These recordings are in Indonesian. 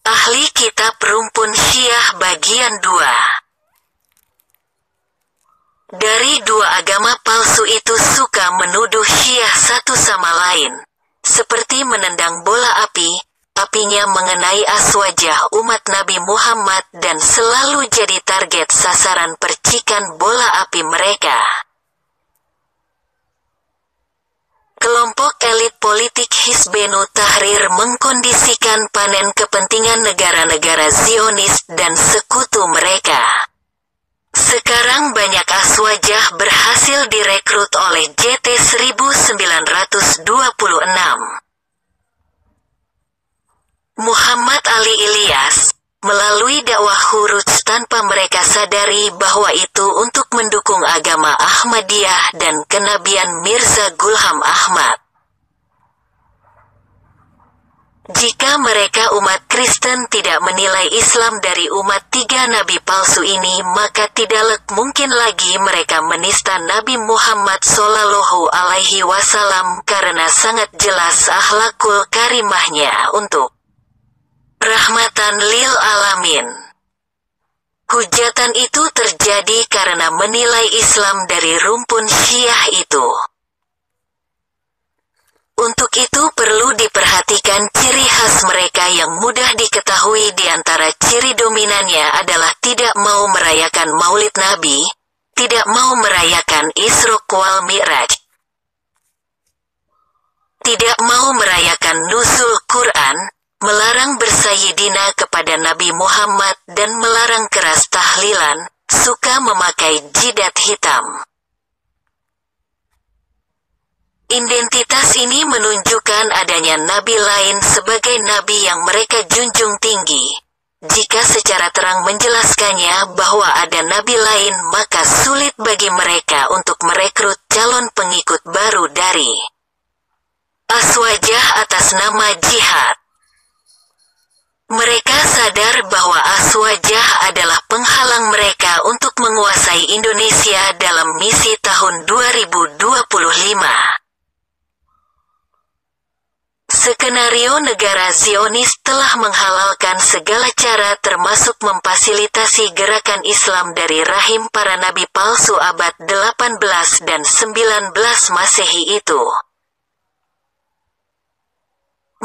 Ahli Kitab Rumpun Syiah bagian 2. Dari dua agama palsu itu suka menuduh Syiah satu sama lain, seperti menendang bola api, apinya mengenai aswajah umat Nabi Muhammad dan selalu jadi target sasaran percikan bola api mereka. Kelompok elit politik Hizbut Tahrir mengkondisikan panen kepentingan negara-negara Zionis dan sekutu mereka. Sekarang banyak aswajah berhasil direkrut oleh JT 1926. Muhammad Ali Ilyas, melalui dakwah Huruj tanpa mereka sadari bahwa itu untuk mendukung agama Ahmadiyah dan kenabian Mirza Gulham Ahmad. Jika mereka umat Kristen tidak menilai Islam dari umat tiga nabi palsu ini, maka tidaklah mungkin lagi mereka menista Nabi Muhammad Shallallahu Alaihi Wasallam karena sangat jelas akhlakul karimahnya untuk rahmatan lil alamin. Hujatan itu terjadi karena menilai Islam dari rumpun Syiah itu. Untuk itu perlu diperhatikan ciri khas mereka yang mudah diketahui. Di antara ciri dominannya adalah tidak mau merayakan Maulid Nabi, tidak mau merayakan Isra wal Mi'raj, tidak mau merayakan nuzul Quran, melarang bersayidina kepada Nabi Muhammad dan melarang keras tahlilan, suka memakai jidat hitam. Identitas ini menunjukkan adanya nabi lain sebagai nabi yang mereka junjung tinggi. Jika secara terang menjelaskannya bahwa ada nabi lain, maka sulit bagi mereka untuk merekrut calon pengikut baru dari aswajah atas nama jihad. Mereka sadar bahwa aswajah adalah penghalang mereka untuk menguasai Indonesia dalam misi tahun 2025. Skenario negara Zionis telah menghalalkan segala cara termasuk memfasilitasi gerakan Islam dari rahim para nabi palsu abad 18 dan 19 Masehi itu.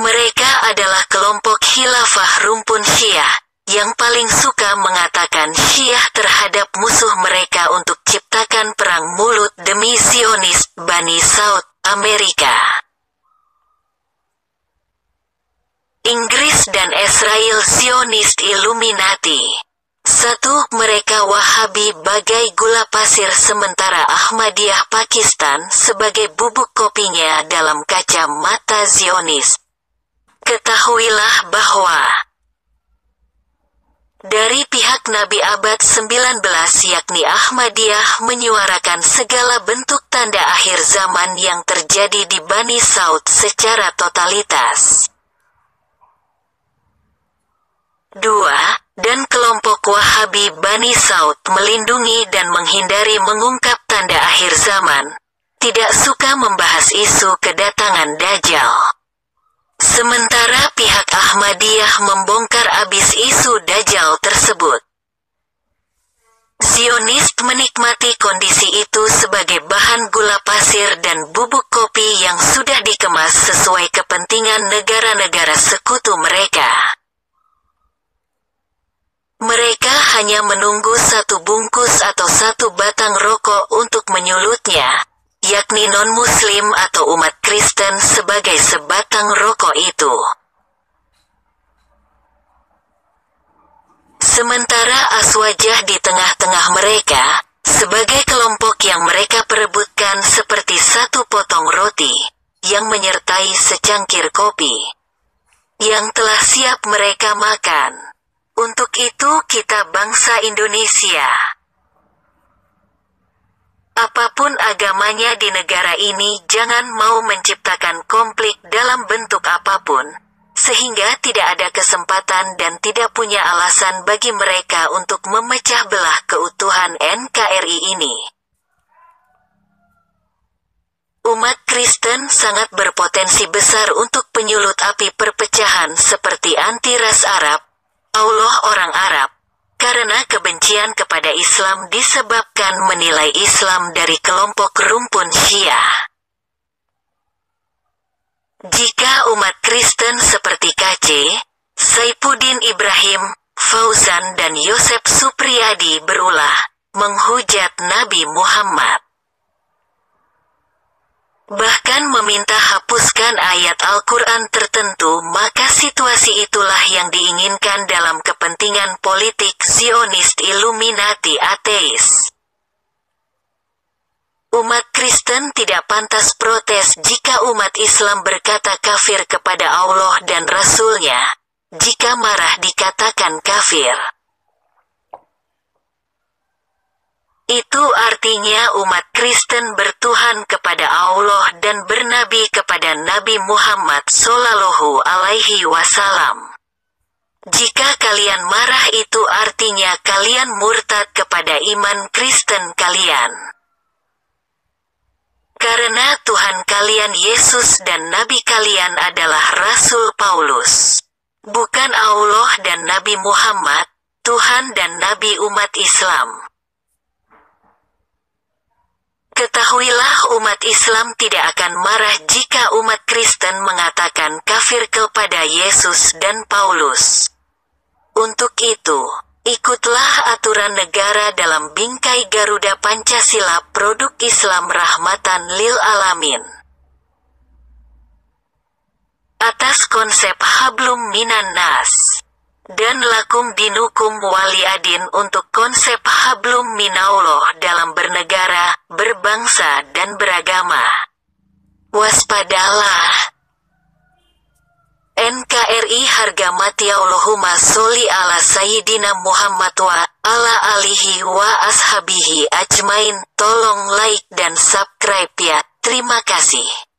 Mereka adalah kelompok khilafah rumpun Syiah, yang paling suka mengatakan Syiah terhadap musuh mereka untuk ciptakan perang mulut demi Zionis Bani Saud, Amerika, Inggris dan Israel. Zionis Illuminati. 1. Mereka Wahabi bagai gula pasir sementara Ahmadiyah Pakistan sebagai bubuk kopinya dalam kaca mata Zionis. Ketahuilah bahwa dari pihak Nabi abad 19 yakni Ahmadiyah menyuarakan segala bentuk tanda akhir zaman yang terjadi di Bani Saud secara totalitas. 2. Dan kelompok Wahabi Bani Saud melindungi dan menghindari mengungkap tanda akhir zaman, tidak suka membahas isu kedatangan Dajjal. Sementara pihak Ahmadiyah membongkar abis isu Dajjal tersebut. Zionis menikmati kondisi itu sebagai bahan gula pasir dan bubuk kopi yang sudah dikemas sesuai kepentingan negara-negara sekutu mereka. Mereka hanya menunggu satu bungkus atau satu batang rokok untuk menyulutnya, yakni non-muslim atau umat Kristen sebagai sebatang rokok itu. Sementara aswajah di tengah-tengah mereka, sebagai kelompok yang mereka perebutkan seperti satu potong roti, yang menyertai secangkir kopi, yang telah siap mereka makan. Untuk itu kita bangsa Indonesia, apapun agamanya di negara ini, jangan mau menciptakan konflik dalam bentuk apapun, sehingga tidak ada kesempatan dan tidak punya alasan bagi mereka untuk memecah belah keutuhan NKRI ini. Umat Kristen sangat berpotensi besar untuk penyulut api perpecahan seperti anti ras Arab, Allah orang Arab, karena kebencian kepada Islam disebabkan menilai Islam dari kelompok rumpun Syiah. Jika umat Kristen seperti KC, Saifuddin Ibrahim, Fauzan dan Yosep Supriyadi berulah menghujat Nabi Muhammad, bahkan meminta hapuskan ayat Al-Quran tertentu, maka situasi itulah yang diinginkan dalam kepentingan politik Zionis Illuminati ateis. Umat Kristen tidak pantas protes jika umat Islam berkata kafir kepada Allah dan Rasul-Nya. Jika marah dikatakan kafir, itu artinya umat Kristen bertuhan kepada Allah dan bernabi kepada Nabi Muhammad Sallallahu Alaihi Wasallam. Jika kalian marah, itu artinya kalian murtad kepada iman Kristen kalian. Karena Tuhan kalian Yesus dan Nabi kalian adalah Rasul Paulus, bukan Allah dan Nabi Muhammad, Tuhan dan Nabi umat Islam. Ketahuilah umat Islam tidak akan marah jika umat Kristen mengatakan kafir kepada Yesus dan Paulus. Untuk itu, ikutlah aturan negara dalam bingkai Garuda Pancasila produk Islam rahmatan lil alamin. Atas konsep hablum minan nas dan lakum dinukum waliadin untuk konsep hablum minallah dalam bernegara, berbangsa dan beragama. Waspadalah. NKRI harga mati Allahumma sholli ala Sayyidina Muhammad wa ala alihi wa ashabihi ajmain. Tolong like dan subscribe ya. Terima kasih.